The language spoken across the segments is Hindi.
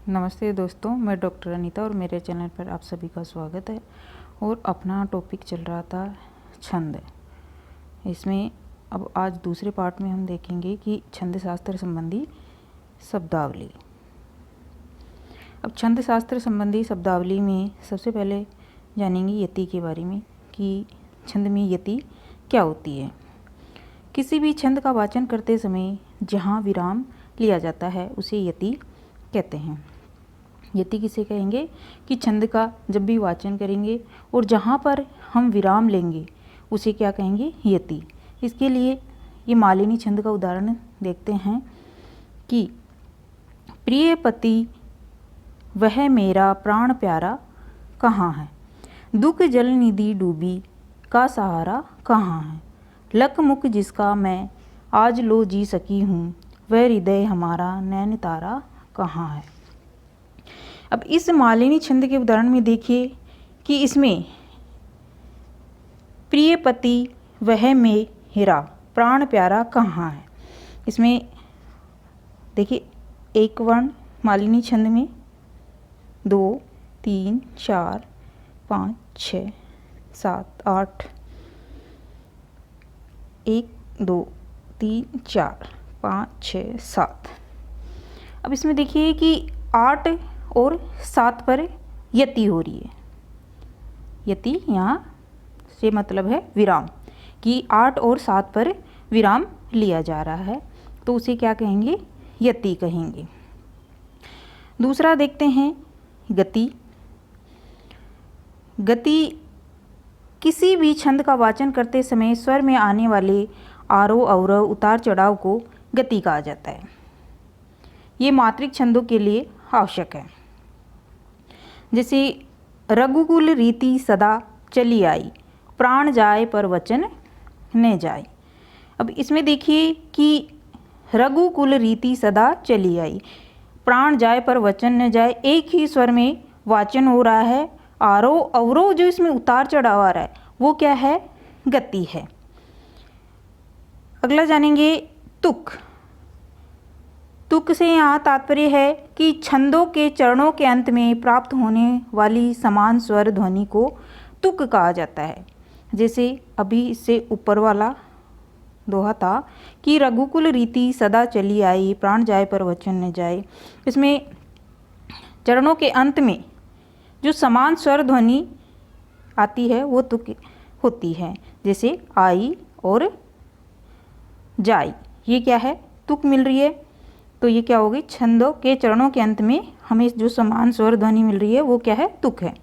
नमस्ते दोस्तों, मैं डॉक्टर अनीता और मेरे चैनल पर आप सभी का स्वागत है। और अपना टॉपिक चल रहा था छंद। इसमें अब आज दूसरे पार्ट में हम देखेंगे कि छंद शास्त्र संबंधी शब्दावली। अब छंद शास्त्र संबंधी शब्दावली में सबसे पहले जानेंगे यति के बारे में कि छंद में यति क्या होती है। किसी भी छंद का वाचन करते समय जहाँ विराम लिया जाता है उसे यति कहते हैं। यति किसे कहेंगे कि छंद का जब भी वाचन करेंगे और जहाँ पर हम विराम लेंगे उसे क्या कहेंगे, यति। इसके लिए ये मालिनी छंद का उदाहरण देखते हैं कि प्रिय पति वह मेरा प्राण प्यारा कहाँ है, दुख जल निधि डूबी का सहारा कहाँ है, लक मुख जिसका मैं आज लो जी सकी हूँ, वह हृदय हमारा नैन तारा कहाँ है। अब इस मालिनी छंद के उदाहरण में देखिए कि इसमें प्रिय पति वह मेरा प्राण प्यारा कहाँ है। इसमें देखिए एक वर्ण मालिनी छंद में 2 3 4 5 6 7 8 1 2 3 4 5 6 7। अब इसमें देखिए कि 8 और 7 पर यति हो रही है। यति यहाँ से मतलब है विराम, कि 8 और 7 पर विराम लिया जा रहा है, तो उसे क्या कहेंगे, यति कहेंगे। दूसरा देखते हैं गति। गति किसी भी छंद का वाचन करते समय स्वर में आने वाले आरोह अवरोह उतार चढ़ाव को गति कहा जाता है। ये मात्रिक छंदों के लिए आवश्यक है। जैसे रघुकुल रीति सदा चली आई, प्राण जाए पर वचन न जाए। अब इसमें देखिए कि रघुकुल रीति सदा चली आई, प्राण जाए पर वचन न जाए, एक ही स्वर में वाचन हो रहा है। आरोह अवरोह जो इसमें उतार चढ़ाव आ रहा है वो क्या है, गति है। अगला जानेंगे तुक। तुक से यहाँ तात्पर्य है कि छंदों के चरणों के अंत में प्राप्त होने वाली समान स्वर ध्वनि को तुक कहा जाता है। जैसे अभी इससे ऊपर वाला दोहा था कि रघुकुल रीति सदा चली आई, प्राण जाए पर वचन न जाए। इसमें चरणों के अंत में जो समान स्वर ध्वनि आती है वो तुक होती है। जैसे आई और जाई, ये क्या है, तुक मिल रही है। तो ये क्या होगी, छंदों के चरणों के अंत में हमें जो समान स्वर ध्वनि मिल रही है वो क्या है, तुक है।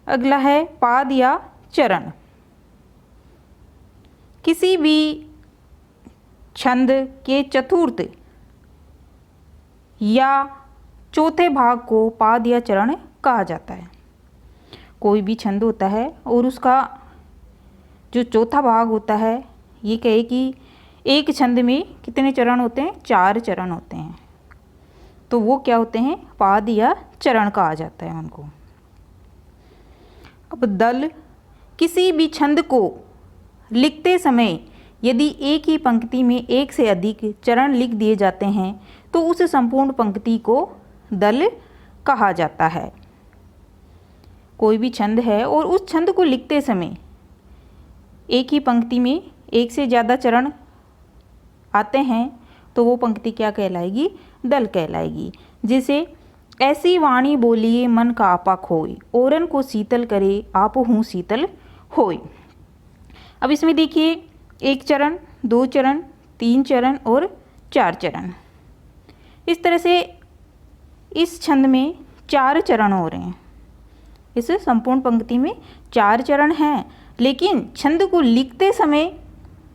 अगला है पाद या चरण। किसी भी छंद के चतुर्थ या चौथे भाग को पाद या चरण कहा जाता है। कोई भी छंद होता है और उसका जो चौथा भाग होता है, ये कहे कि एक छंद में कितने चरण होते हैं, 4 चरण होते हैं, तो वो क्या होते हैं, पाद या चरण कहा जाता है उनको। अब दल। किसी भी छंद को लिखते समय यदि एक ही पंक्ति में एक से अधिक चरण लिख दिए जाते हैं तो उस संपूर्ण पंक्ति को दल कहा जाता है। कोई भी छंद है और उस छंद को लिखते समय एक ही पंक्ति में एक से ज़्यादा चरण आते हैं तो वो पंक्ति क्या कहलाएगी, दल कहलाएगी। जैसे ऐसी वाणी बोलिए मन का आपा खोए, ओरन को शीतल करे आप हूँ शीतल होए। अब इसमें देखिए 1 चरण, 2 चरण, 3 चरण और 4 चरण। इस तरह से इस छंद में 4 चरण हो रहे हैं। इस संपूर्ण पंक्ति में 4 चरण हैं, लेकिन छंद को लिखते समय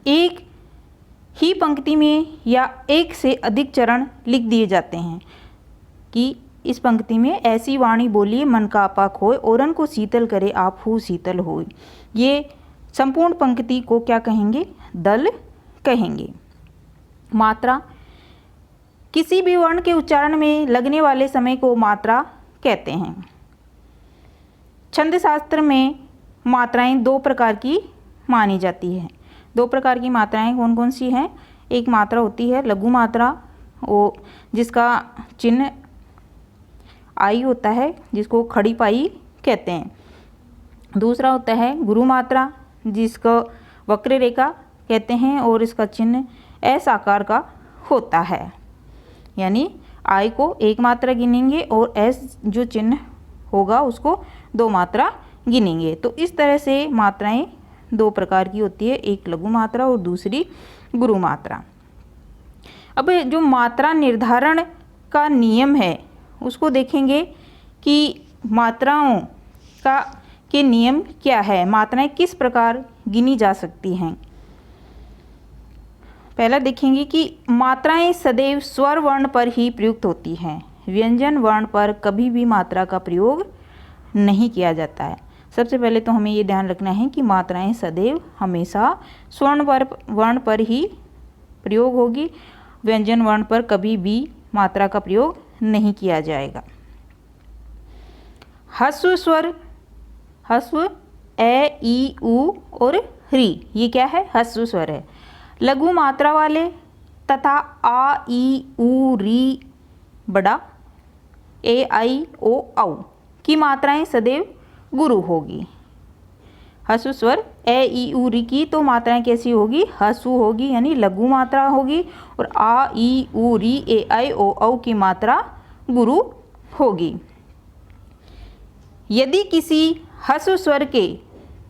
एक ही पंक्ति में या एक से अधिक चरण लिख दिए जाते हैं कि इस पंक्ति में ऐसी वाणी बोलिए मन का आपा खोए, ओरन को शीतल करे आप हूँ शीतल होए। ये संपूर्ण पंक्ति को क्या कहेंगे, दल कहेंगे। मात्रा। किसी भी वर्ण के उच्चारण में लगने वाले समय को मात्रा कहते हैं। छंद शास्त्र में मात्राएं 2 प्रकार की मानी जाती है। 2 प्रकार की मात्राएं कौन कौन सी हैं, एक मात्रा होती है लघु मात्रा, वो जिसका चिन्ह आई होता है जिसको खड़ी पाई कहते हैं। दूसरा होता है गुरु मात्रा जिसको वक्र रेखा कहते हैं और इसका चिन्ह एस आकार का होता है, यानी आई को एक मात्रा गिनेंगे और एस जो चिन्ह होगा उसको दो मात्रा गिनेंगे। तो इस तरह से मात्राएं दो प्रकार की होती है, एक लघु मात्रा और दूसरी गुरु मात्रा। अब जो मात्रा निर्धारण का नियम है उसको देखेंगे कि मात्राओं का के नियम क्या है, मात्राएं किस प्रकार गिनी जा सकती हैं। पहला देखेंगे कि मात्राएं सदैव स्वर वर्ण पर ही प्रयुक्त होती हैं, व्यंजन वर्ण पर कभी भी मात्रा का प्रयोग नहीं किया जाता है। सबसे पहले तो हमें ये ध्यान रखना है कि मात्राएं सदैव हमेशा स्वर्ण वर्ण पर ही प्रयोग होगी, व्यंजन वर्ण पर कभी भी मात्रा का प्रयोग नहीं किया जाएगा। ह्रस्व स्वर, ह्रस्व ए ई उ और री, ये क्या है, ह्रस्व स्वर है। लघु मात्रा वाले तथा आ ई उ री बड़ा ए आई ओ औ की मात्राएं सदैव गुरु होगी। ह्रस्व स्वर ए ई उ री की तो मात्राएं कैसी होगी, ह्रस्व होगी यानी लघु मात्रा होगी, और आ ई उ री ए आई ओ औ की मात्रा गुरु होगी। यदि किसी ह्रस्व स्वर के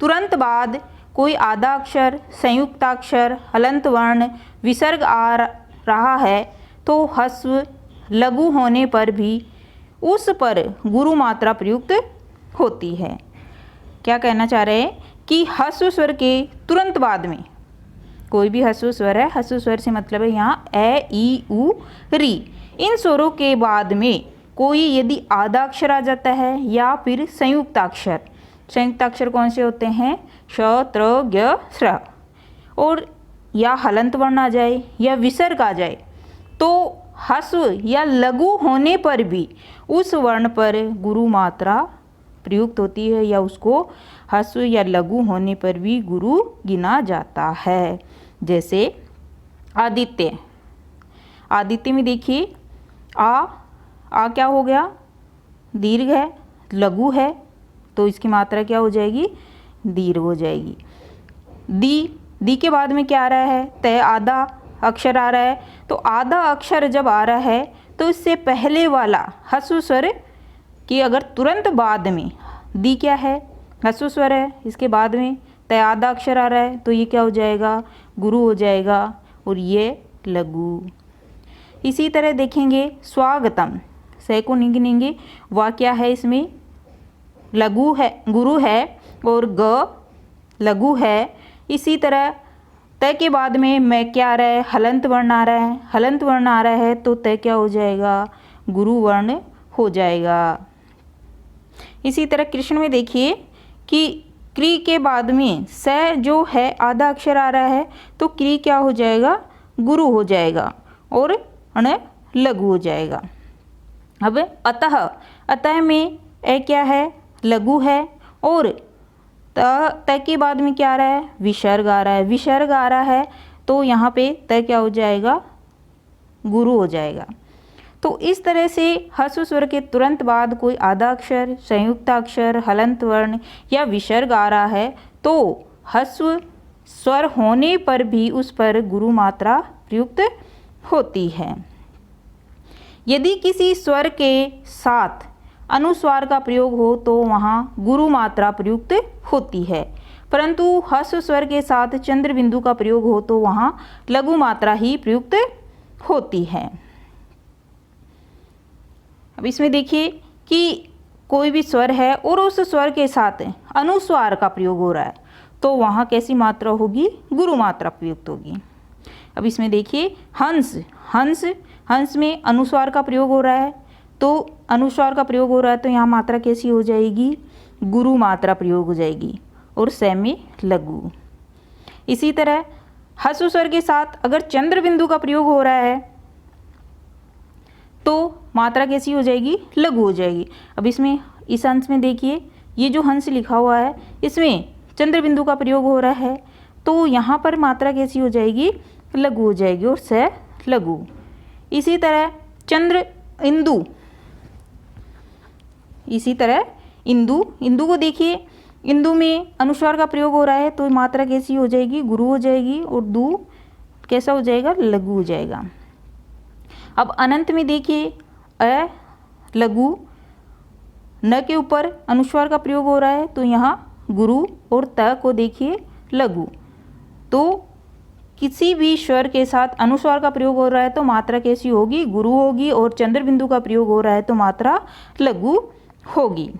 तुरंत बाद कोई आधा अक्षर, संयुक्ताक्षर, हलंत वर्ण, विसर्ग आ रहा है तो ह्रस्व लघु होने पर भी उस पर गुरु मात्रा प्रयुक्त होती है। क्या कहना चाह रहे हैं कि ह्रस्व स्वर के तुरंत बाद में कोई भी ह्रस्व स्वर है, ह्रस्व स्वर से मतलब है यहाँ ए ई उ री, इन स्वरों के बाद में कोई यदि आधा अक्षर आ जाता है या फिर संयुक्ताक्षर, संयुक्ताक्षर कौन से होते हैं, श त्र ज्ञ स्र, और या हलंत वर्ण आ जाए या विसर्ग आ जाए तो ह्रस्व या लघु होने पर भी उस वर्ण पर गुरु मात्रा प्रयुक्त होती है या उसको ह्रस्व या लघु होने पर भी गुरु गिना जाता है। जैसे आदित्य, आदित्य में देखिए आ क्या हो गया, दीर्घ है, लघु है, तो इसकी मात्रा क्या हो जाएगी, दीर्घ हो जाएगी। दी के बाद में क्या आ रहा है, तय आधा अक्षर आ रहा है, तो आधा अक्षर जब आ रहा है तो इससे पहले वाला ह्रस्व स्वर कि अगर तुरंत बाद में दी क्या है, ह्रस्व स्वर है, इसके बाद में तय आधा अक्षर आ रहा है तो ये क्या हो जाएगा, गुरु हो जाएगा, और ये लघु। इसी तरह देखेंगे स्वागतम, से को नहीं गिनेंगे, वाह क्या है, इसमें लघु है, गुरु है, और ग लघु है। इसी तरह तय के बाद में मैं क्या आ रहा है, हलंत वर्ण आ रहा है, हलंत वर्ण आ रहा है तो तय क्या हो जाएगा, गुरु वर्ण हो जाएगा। इसी तरह कृष्ण में देखिए कि क्री के बाद में स जो है आधा अक्षर आ रहा है तो क्री क्या हो जाएगा, गुरु हो जाएगा, और अण लघु हो जाएगा। अब अतः, अतः में ए क्या है, लघु है, और त के बाद में क्या आ रहा है, विसर्ग आ रहा है, विसर्ग आ रहा है तो यहाँ पे त क्या हो जाएगा, गुरु हो जाएगा। तो इस तरह से ह्रस्व स्वर के तुरंत बाद कोई आधा अक्षर, संयुक्ताक्षर, हलंत वर्ण या विसर्ग आ रहा है तो ह्रस्व स्वर होने पर भी उस पर गुरु मात्रा प्रयुक्त होती है। यदि किसी स्वर के साथ अनुस्वार का प्रयोग हो तो वहाँ गुरु मात्रा प्रयुक्त होती है, परंतु ह्रस्व स्वर के साथ चंद्र बिंदु का प्रयोग हो तो वहाँ लघु मात्रा ही प्रयुक्त होती है। अब इसमें देखिए कि कोई भी स्वर है और उस स्वर के साथ अनुस्वार का प्रयोग हो रहा है तो वहाँ कैसी मात्रा होगी, गुरु मात्रा प्रयुक्त होगी। अब इसमें देखिए हंस, हंस, हंस में अनुस्वार का प्रयोग हो रहा है तो अनुस्वार का प्रयोग हो रहा है तो यहाँ मात्रा कैसी हो जाएगी, गुरु मात्रा प्रयोग हो जाएगी, और स में लघु। इसी तरह ह्रस्व स्वर के साथ अगर चंद्र बिंदु का प्रयोग हो रहा है तो मात्रा कैसी हो जाएगी, लघु हो जाएगी। अब इसमें इस हंस में देखिए ये जो हंस लिखा हुआ है इसमें चंद्र बिंदु का प्रयोग हो रहा है तो यहाँ पर मात्रा कैसी हो जाएगी, लघु हो जाएगी, और स लघु। इसी तरह चंद्र इंदु, इसी तरह इंदु, इंदु को देखिए, इंदु में अनुस्वार का प्रयोग हो रहा है तो मात्रा कैसी हो जाएगी, गुरु हो जाएगी, और दु कैसा हो जाएगा, लघु हो जाएगा। अब अनंत में देखिए अ लघु, न के ऊपर अनुस्वार का प्रयोग हो रहा है तो यहाँ गुरु, और त को देखिए लघु। तो किसी भी स्वर के साथ अनुस्वार का प्रयोग हो रहा है तो मात्रा कैसी होगी, गुरु होगी, और चंद्र बिंदु का प्रयोग हो रहा है तो मात्रा लघु होगी।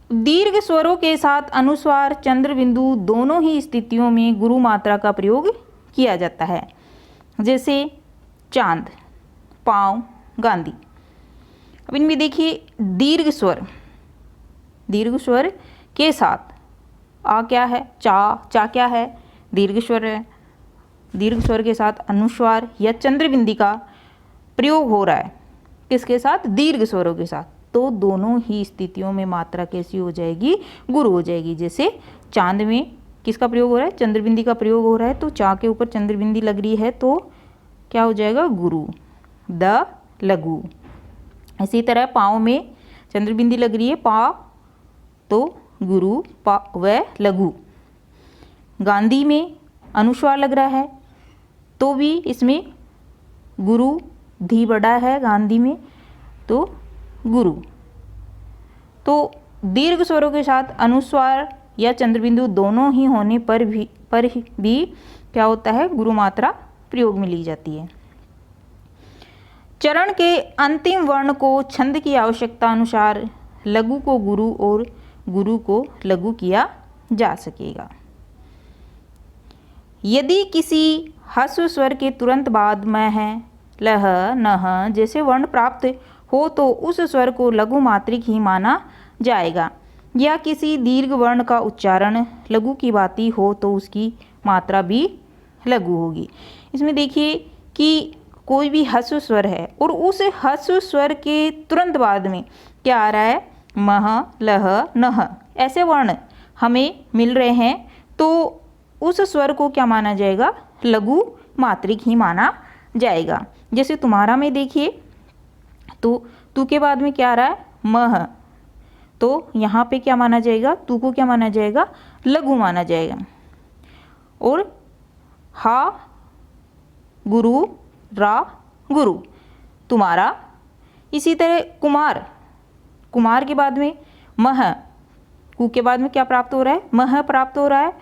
दीर्घ स्वरों के साथ अनुस्वार, चंद्र बिंदु दोनों ही स्थितियों में गुरु मात्रा का प्रयोग किया जाता है, जैसे चांद, पाँव, गांधी। अब इनमें देखिए दीर्घ स्वर, दीर्घ स्वर के साथ आ क्या है, चा, चा क्या है, दीर्घ स्वर है। दीर्घ स्वर के साथ अनुस्वार या चंद्र बिंदी का प्रयोग हो रहा है, किसके साथ, दीर्घ स्वरों के साथ, तो दोनों ही स्थितियों में मात्रा कैसी हो जाएगी, गुरु हो जाएगी। जैसे चांद में किसका प्रयोग हो रहा है, चंद्र बिंदी का प्रयोग हो रहा है, तो चा के ऊपर चंद्र बिंदी लग रही है तो क्या हो जाएगा, गुरु, द लघु। इसी तरह पाँव में चंद्र बिंदी लग रही है, पा तो गुरु, पा व लघु। गांधी में अनुस्वार लग रहा है तो भी इसमें गुरु, धी बड़ा है गांधी में तो गुरु। तो दीर्घ स्वरों के साथ अनुस्वार या चंद्रबिंदु दोनों ही होने पर भी क्या होता है, गुरु मात्रा प्रयोग में ली जाती है। चरण के अंतिम वर्ण को छंद की आवश्यकता अनुसार लघु को गुरु और गुरु को लघु किया जा सकेगा। यदि किसी ह्रस्व स्वर के तुरंत बाद मह, लह, नह जैसे वर्ण प्राप्त हो तो उस स्वर को लघु मात्रिक ही माना जाएगा, या किसी दीर्घ वर्ण का उच्चारण लघु की भांति हो तो उसकी मात्रा भी लघु होगी। इसमें देखिए कि कोई भी ह्रस्व स्वर है और उस ह्रस्व स्वर के तुरंत बाद में क्या आ रहा है, मह, लह, नह ऐसे वर्ण हमें मिल रहे हैं, तो उस स्वर को क्या माना जाएगा, लघु मात्रिक ही माना जाएगा। जैसे तुम्हारा में देखिए तो तू के बाद में क्या आ रहा है, मह, तो यहाँ पे क्या माना जाएगा, तू को क्या माना जाएगा, लघु माना जाएगा। और हा गुरु, रा गुरु, तुम्हारा। इसी तरह कुमार, कुमार के बाद में मह, कु के बाद में क्या प्राप्त हो रहा है, मह प्राप्त हो रहा है,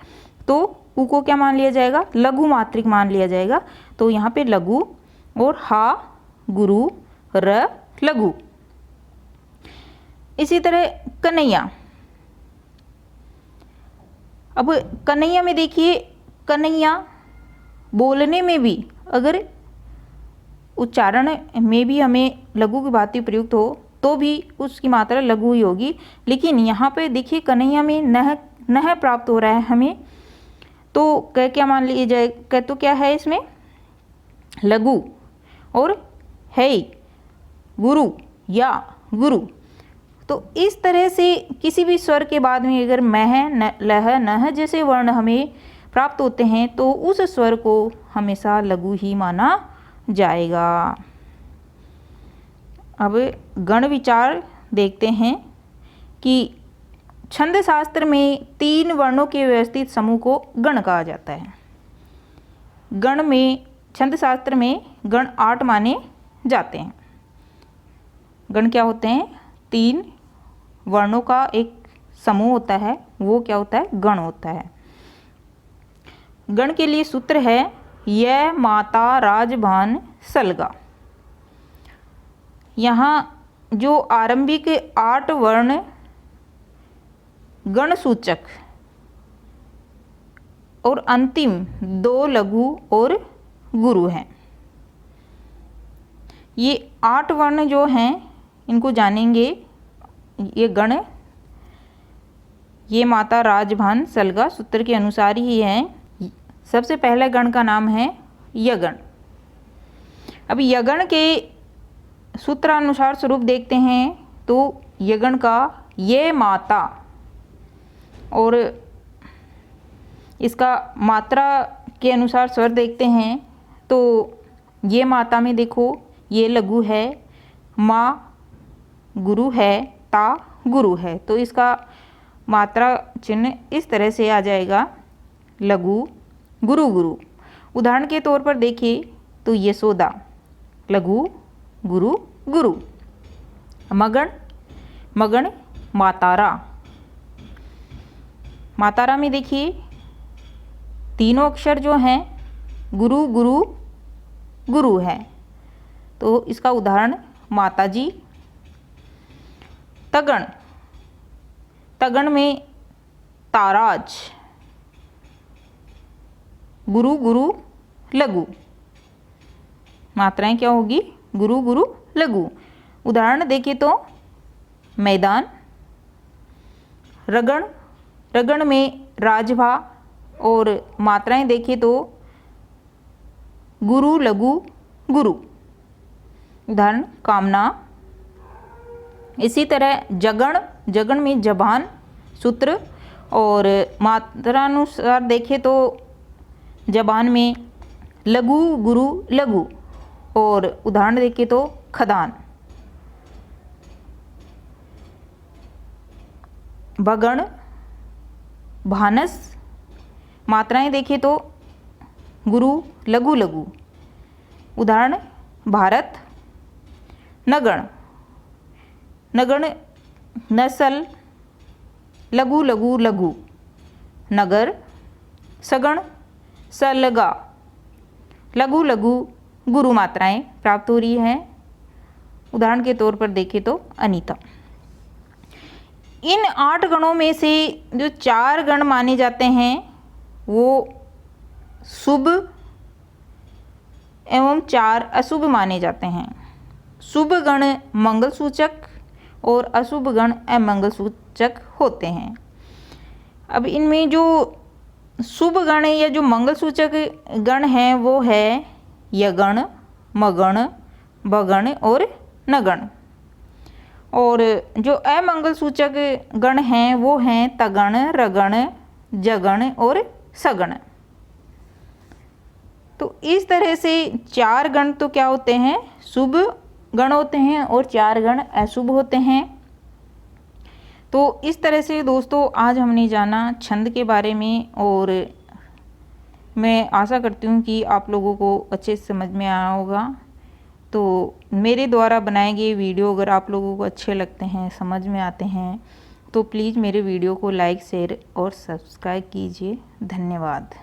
तो कु को क्या मान लिया जाएगा, लघु मात्रिक मान लिया जाएगा। तो यहाँ पे लघु, और हा गुरु, र लघु। इसी तरह कन्हैया। अब कन्हैया में देखिए, कन्हैया बोलने में भी अगर उच्चारण में भी हमें लघु की भांति प्रयुक्त हो तो भी उसकी मात्रा लघु ही होगी। लेकिन यहाँ पे देखिए कन्हैया में नह, नह प्राप्त हो रहा है हमें, तो कह क्या मान लिया जाए, कह तो क्या है इसमें, लघु, और है गुरु या गुरु। तो इस तरह से किसी भी स्वर के बाद में अगर मह, लह, नह जैसे वर्ण हमें प्राप्त होते हैं तो उस स्वर को हमेशा लघु ही माना जाएगा। अब गण विचार देखते हैं कि छंद शास्त्र में 3 वर्णों के व्यवस्थित समूह को गण कहा जाता है। गण में, छंद शास्त्र में गण 8 माने जाते हैं। गण क्या होते हैं, 3 वर्णों का एक समूह होता है, वो क्या होता है, गण होता है। गण के लिए सूत्र है य, माता, राजभान, सलगा। यहाँ जो आरंभिक 8 वर्ण गण सूचक और अंतिम 2 लघु और गुरु हैं। ये 8 वर्ण जो हैं इनको जानेंगे। ये गण, ये माता, राजभान, सलगा सूत्र के अनुसार ही हैं। सबसे पहले गण का नाम है यगण। अब यगण के सूत्रानुसार स्वरूप देखते हैं तो यगण का ये माता, और इसका मात्रा के अनुसार स्वर देखते हैं तो ये माता में देखो ये लघु है, माँ गुरु है, ता गुरु है, तो इसका मात्रा चिन्ह इस तरह से आ जाएगा लघु गुरु गुरु। उदाहरण के तौर पर देखिए तो यशोदा लघु गुरु गुरु। मगन मगन मातारा, मातारा में देखिए तीनों अक्षर जो हैं गुरु गुरु गुरु है, तो इसका उदाहरण माताजी। तगण तगण में ताराज गुरु गुरु लघु, मात्राएं क्या होगी गुरु गुरु लघु। उदाहरण देखें तो मैदान। रगण रगण में राजभा और मात्राएं देखें तो गुरु लघु गुरु। उदाहरण कामना। इसी तरह जगण जगण में जबान सूत्र और मात्रानुसार देखें तो जबान में लघु गुरु लघु और उदाहरण देखें तो खदान। भगण भानस, मात्राएं देखें तो गुरु लघु लघु। उदाहरण भारत। नगण नगण नस्ल लघु लघु लघु। नगर। सगण सलगा लघु लघु गुरु मात्राएं प्राप्त हो रही हैं। उदाहरण के तौर पर देखें तो अनीता। इन 8 गणों में से जो 4 गण माने जाते हैं वो शुभ एवं 4 अशुभ माने जाते हैं। शुभ गण मंगल सूचक और अशुभ गण अमंगल सूचक होते हैं। अब इनमें जो शुभ गण या जो मंगल सूचक गण हैं वो है यगण, मगण, भगण और नगण। और जो अमंगल सूचक गण हैं वो हैं तगण, रगण, जगण और सगण। तो इस तरह से 4 गण तो क्या होते हैं शुभ गण होते हैं और 4 गण अशुभ होते हैं। तो इस तरह से दोस्तों आज हमने जाना छंद के बारे में, और मैं आशा करती हूँ कि आप लोगों को अच्छे से समझ में आया होगा। तो मेरे द्वारा बनाए गए वीडियो अगर आप लोगों को अच्छे लगते हैं, समझ में आते हैं, तो प्लीज़ मेरे वीडियो को लाइक, शेयर और सब्सक्राइब कीजिए। धन्यवाद।